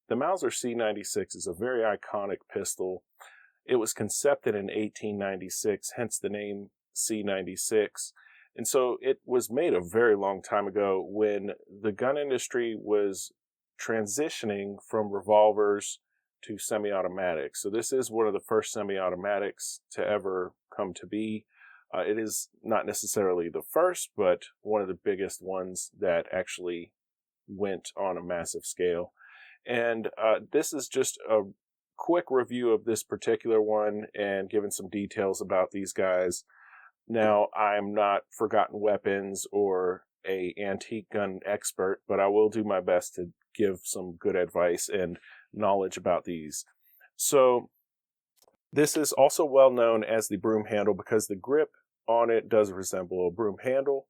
The Mauser C96 is a very iconic pistol. It was concepted in 1896, hence the name C96. And so it was made a very long time ago when the gun industry was transitioning from revolvers to semi-automatics. So this is one of the first semi-automatics to ever come to be. It is not necessarily the first, but one of the biggest ones that actually went on a massive scale. And this is just a quick review of this particular one and giving some details about these guys. Now, I'm not Forgotten Weapons or a antique gun expert, but I will do my best to give some good advice and knowledge about these. So this is also well known as the broom handle because the grip on it does resemble a broom handle.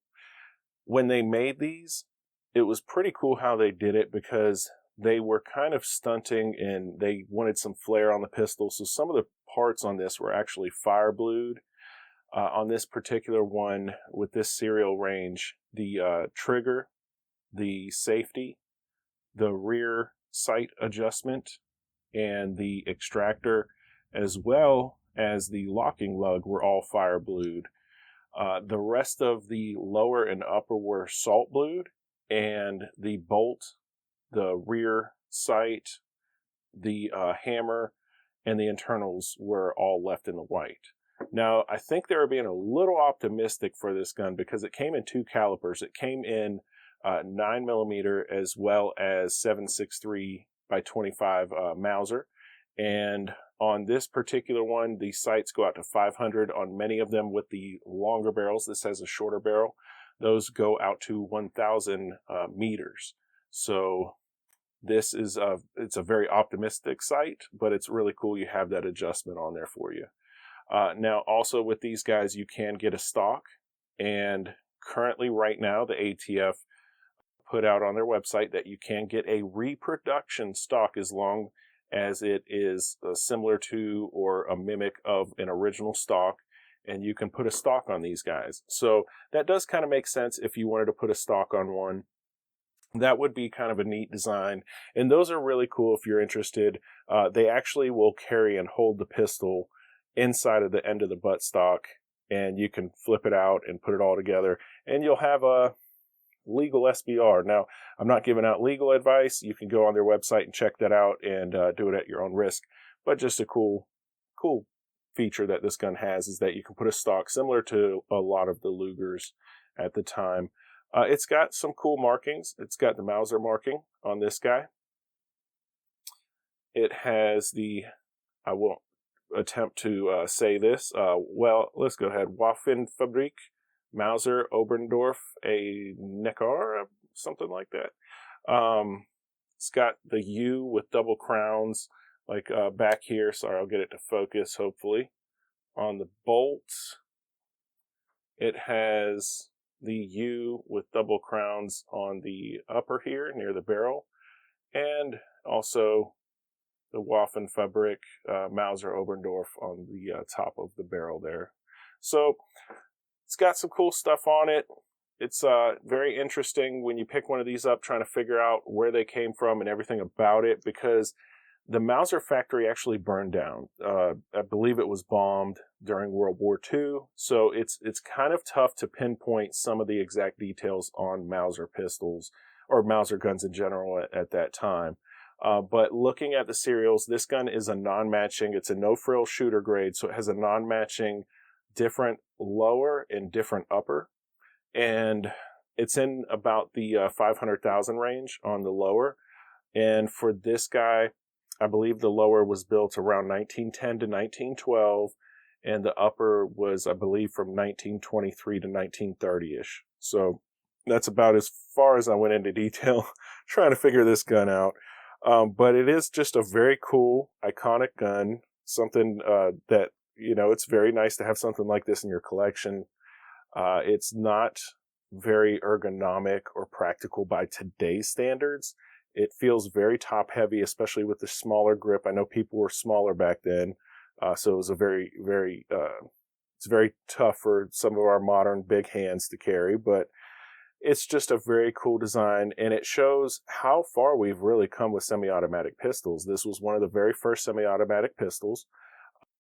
When they made these, it was pretty cool how they did it because they were kind of stunting and they wanted some flair on the pistol. So some of the parts on this were actually fire blued. On this particular one with this serial range, the trigger, the safety, the rear sight adjustment, and the extractor, as well as the locking lug, were all fire blued. The rest of the lower and upper were salt blued, and the bolt, the rear sight, the hammer, and the internals were all left in the white. Now, I think they were being a little optimistic for this gun because it came in two calibers. It came in 9mm as well as 7.63 by 25 Mauser. And on this particular one, the sights go out to 500. On many of them with the longer barrels, this has a shorter barrel, those go out to 1,000 meters. So this is it's a very optimistic sight, but it's really cool you have that adjustment on there for you. Now, also with these guys, you can get a stock, and currently right now, the ATF put out on their website that you can get a reproduction stock as long as it is similar to or a mimic of an original stock, and you can put a stock on these guys. So that does kind of make sense if you wanted to put a stock on one. That would be kind of a neat design, and those are really cool if you're interested. They actually will carry and hold the pistol inside of the end of the buttstock, and you can flip it out and put it all together, and you'll have a legal SBR. Now, I'm not giving out legal advice. You can go on their website and check that out and do it at your own risk, but just a cool feature that this gun has is that you can put a stock similar to a lot of the Lugers at the time. It's got some cool markings. It's got the Mauser marking on this guy. It has the, I won't attempt to say this. Well, let's go ahead. Waffenfabrik, Mauser Oberndorf, a Neckar, something like that. It's got the U with double crowns, like back here. Sorry, I'll get it to focus, hopefully. On the bolt, it has the U with double crowns on the upper here, near the barrel, and also the Waffenfabrik Mauser Oberndorf on the top of the barrel there. So it's got some cool stuff on it. It's very interesting when you pick one of these up, trying to figure out where they came from and everything about it, because the Mauser factory actually burned down. I believe it was bombed during World War II, so it's kind of tough to pinpoint some of the exact details on Mauser pistols or Mauser guns in general at that time. But looking at the serials, this gun is a non-matching. It's a no-frill shooter grade, so it has a non-matching different lower and different upper. And it's in about the 500,000 range on the lower. And for this guy, I believe the lower was built around 1910 to 1912, and the upper was, I believe, from 1923 to 1930-ish. So that's about as far as I went into detail trying to figure this gun out. But it is just a very cool, iconic gun, something that, you know, it's very nice to have something like this in your collection. It's not very ergonomic or practical by today's standards. It feels very top heavy, especially with the smaller grip. I know people were smaller back then, so it was a it's very tough for some of our modern big hands to carry, but It's just a very cool design, and it shows how far we've really come with semi-automatic pistols. This was one of the very first semi-automatic pistols,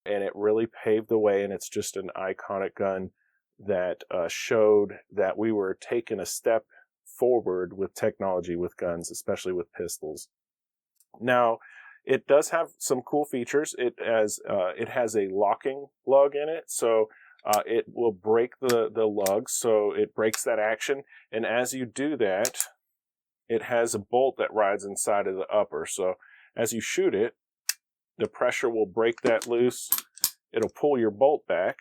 and it really paved the way, and it's just an iconic gun that showed that we were taking a step forward with technology with guns, especially with pistols. Now, it does have some cool features. It has a locking lug in it, so it will break the lugs, so it breaks that action. And as you do that, it has a bolt that rides inside of the upper. So as you shoot it, the pressure will break that loose. It'll pull your bolt back,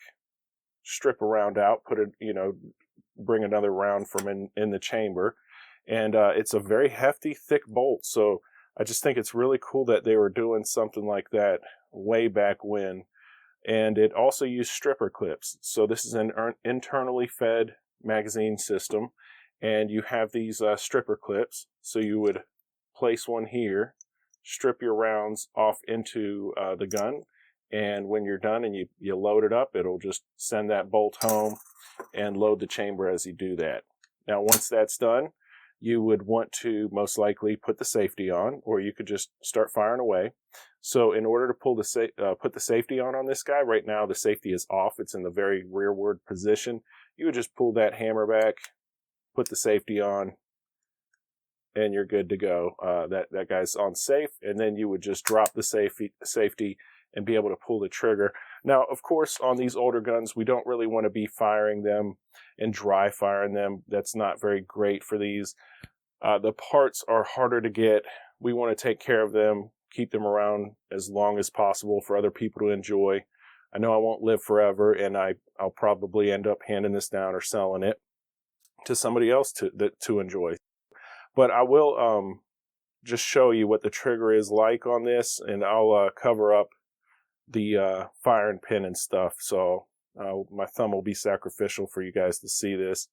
strip a round out, put it, bring another round from in the chamber. And it's a very hefty, thick bolt. So I just think it's really cool that they were doing something like that way back when. And it also used stripper clips. So this is an internally fed magazine system. And you have these stripper clips. So you would place one here, strip your rounds off into the gun. And when you're done and you load it up, it'll just send that bolt home and load the chamber as you do that. Now, once that's done, you would want to most likely put the safety on, or you could just start firing away. So in order to put the safety on this guy, right now the safety is off. It's in the very rearward position. You would just pull that hammer back, put the safety on, and you're good to go. That guy's on safe, and then you would just drop the safety and be able to pull the trigger. Now, of course, on these older guns, we don't really want to be firing them and dry firing them. That's not very great for these. The parts are harder to get. We want to take care of them, keep them around as long as possible for other people to enjoy. I know I won't live forever, and I'll probably end up handing this down or selling it to somebody else to enjoy. But I will just show you what the trigger is like on this, and I'll cover up the firing pin and stuff. So my thumb will be sacrificial for you guys to see this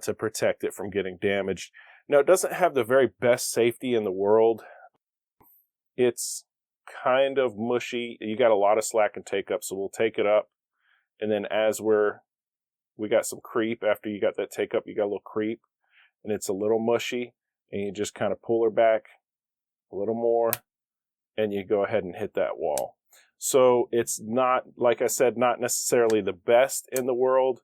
to protect it from getting damaged. Now, it doesn't have the very best safety in the world. It's kind of mushy. You got a lot of slack and take up, so we'll take it up. And then as we got some creep, after you got that take up, you got a little creep, and it's a little mushy, and you just kind of pull her back a little more, and you go ahead and hit that wall. So it's not, like I said, not necessarily the best in the world,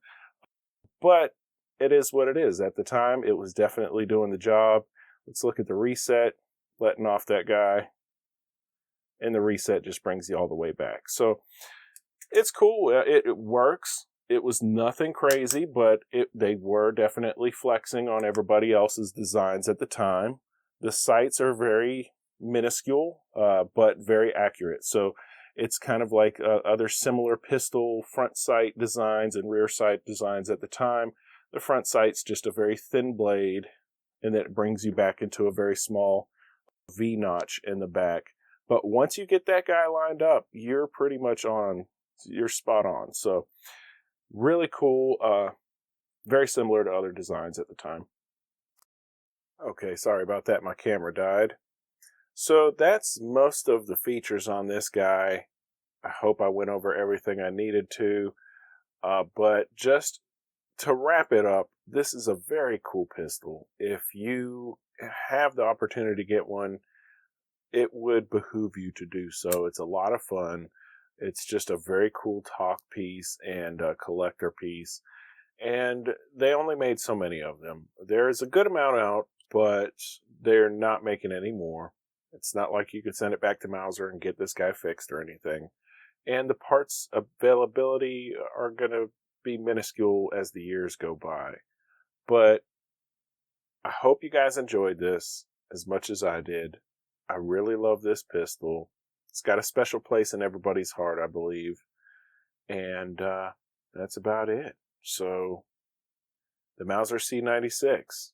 but it is what it is. At the time, it was definitely doing the job. Let's look at the reset, letting off that guy, and the reset just brings you all the way back. So it's cool. It works. It was nothing crazy, but they were definitely flexing on everybody else's designs at the time. The sights are very minuscule, but very accurate. So it's kind of like other similar pistol front sight designs and rear sight designs at the time. The front sight's just a very thin blade, and then it brings you back into a very small V notch in the back. But once you get that guy lined up, you're pretty much on. You're spot on. So really cool. Very similar to other designs at the time. Okay, sorry about that. My camera died. So that's most of the features on this guy. I hope I went over everything I needed to. But just to wrap it up, this is a very cool pistol. If you have the opportunity to get one, it would behoove you to do so. It's a lot of fun. It's just a very cool talk piece and a collector piece. And they only made so many of them. There's a good amount out, but they're not making any more. It's not like you could send it back to Mauser and get this guy fixed or anything. And the parts availability are going to be minuscule as the years go by. But I hope you guys enjoyed this as much as I did. I really love this pistol. It's got a special place in everybody's heart, I believe. And that's about it. So, the Mauser C96.